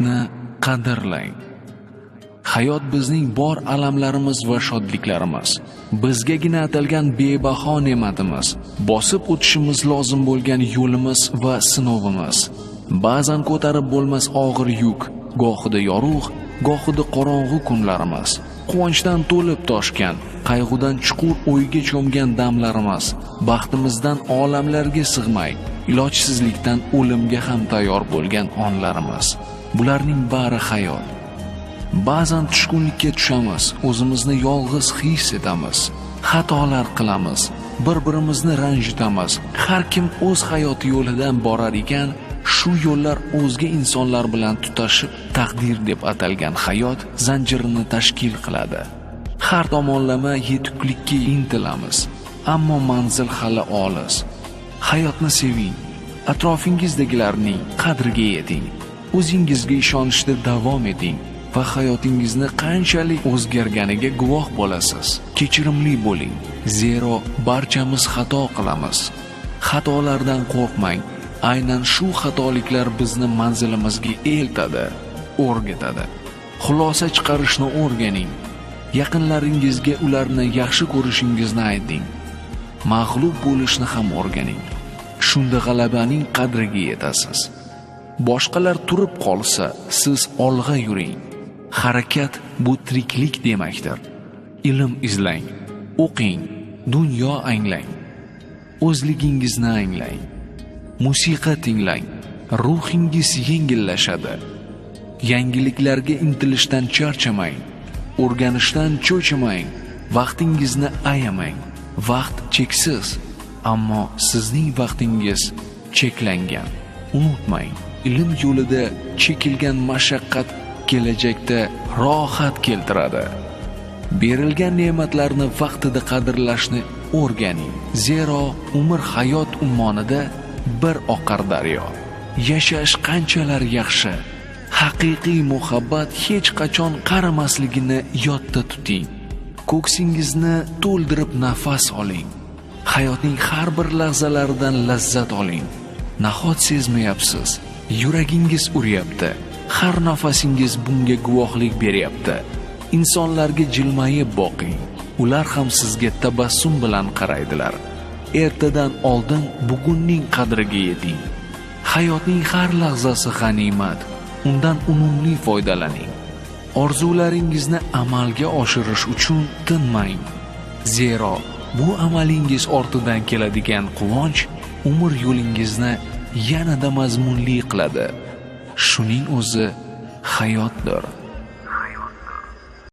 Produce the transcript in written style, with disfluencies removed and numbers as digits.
hayotni qadrlang. Hayot bizning bor alamlarimiz va shodliklarimiz, bizgagina atalgan bebaho ne'matimiz, bosib o'tishimiz lozim bo'lgan yo'limiz va sinovimiz. Ba'zan ko'tarib bo'lmas og'ir yuk, gohida yorug', gohida qorong'u kunlarimiz, quvonchdan to'lib toshgan, qayg'udan chuqur o'yga cho'mgan damlarimiz, baxtimizdan olamlarga sig'may, ilojsizlikdan o'limga ham tayyor bo'lgan onlarimiz. Bularning bari hayot. Ba'zan tushkunlikka tushamiz, o'zimizni yolg'iz his etamiz, xatolar qilamiz, bir-birimizni ranjitamiz. Har kim o'z hayoti yo'lidan borar ekan, shu yo'llar o'zga insonlar bilan tutashib taqdir deb atalgan hayot zanjirini tashkil qiladi. Har tomonlama yetuklikka intilamiz, ammo manzil hali olis. Hayotni seving, atrofingizdagilarning qadriga yeting, o'zingizga ishonishda davom eting va hayotingizni qanchalik o'zgarganiga guvoh bo'lasiz. Kechirimli bo'ling, zero barchamiz xato qilamiz. Xatolardan qo'rqmang. Aynan shu xatoliklar bizni manzilimizga eltadi, o'rgatadi. Xulosa chiqarishni o'rganing. Yaqinlaringizga ularni yaxshi ko'rishingizni ayting. Mag'lub bo'lishni ham o'rganing. Shunda g'alabaning qadriga yetasiz. Boshqalar turib qolsa, siz olg'a yuring. Harakat bu tiriklik demakdir. Ilm izlang, o'qing, dunyo anglang. O'zligingizni anglang. Musiqa tinglang, ruhingiz yengillashadi. Yangiliklarga intilishdan charchamang, o'rganishdan cho'chimang, vaqtingizni ayamang. Vaqt cheksiz, ammo sizning vaqtingiz cheklangan. Unutmang, ilm yo'lida chekilgan mashaqqat kelajakda rohat keltiradi. Berilgan ne'matlarni vaqtida qadrlashni o'rganing. Zero umr hayot ummonida bir oqar daryo. Yashash qanchalar yaxshi. Haqiqiy muhabbat hech qachon qarimasligini yodda tuting. Ko'ksingizni to'ldirib nafas oling. Hayotning har bir lahzalaridan lazzat oling. Nahot sezmayapsiz? Yuragingiz uryapti. Har nafasingiz bunga guvohlik beryapti. Insonlarga jilmayib boqing. Ular ham sizga tabassum bilan qaraydilar. Ertadan oldin bugunning qadriga yeting. Hayotning har lahzasi g'animat. Undan unumli foydalaning. Orzularingizni amalga oshirish uchun tinmang. Zero bu amalingiz ortidan keladigan quvonch umr yo'lingizni yanada mazmunli qiladi. Shuning o'zi hayotdir.